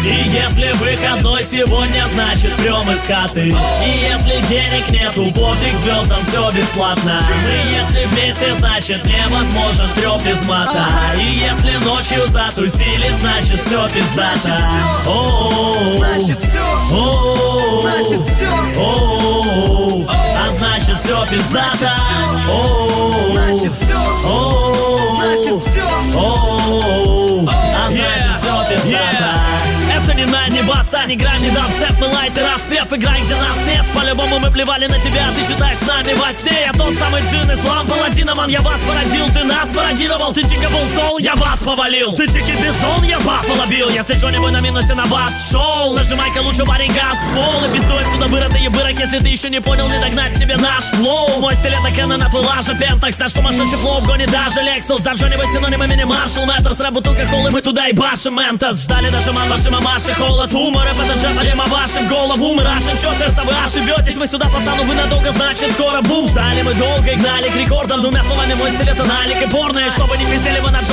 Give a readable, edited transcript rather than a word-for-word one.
И если выходной сегодня, значит прём из хаты. И если денег нету, пофиг звездам, все бесплатно. Мы если вместе, значит невозможен трёп без мата. И если ночью затусили, значит все пиздата. Значит все, значит все, А значит все пиздата. значит все, значит все. А значит все пиздата. Это не на не баста, не грань, не дабстеп, мы лайт и распев. Играй, где нас нет, по-любому мы плевали на тебя. Ты считаешь с нами во сне. Я тот самый джин, ислам, паладиноман. Я вас породил, ты нас пародировал. Ты дико был зол, я вас повалил. Ты дикий бизон, я баффало бил. Если что-нибудь на минусе на вас шел, нажимай-ка лучше парень газ в пол. И пиздуй отсюда быротый бырок. Если ты еще не понял, не догнать тебе наш флоу. Мой стиль это Кэнон, наплыла же Пентакс. Так что машинчий флоу гонит даже Лексус. За что-нибудь синонимами не маршал Мэтр. С бутылка колы мы туда и башим Ментос. Ждали даже ман ваши мамаши. Холод, умор, рэп это джем, алима ваши в голову. Мы рашим чопперс, а вы ошибетесь. Вы сюда, пацану, вы надолго, значит скоро бум. Ждали мы долго и гнали к рекордам. Двумя словами, мой стиль это налик и порно. И чтобы не пиздели вы на джо.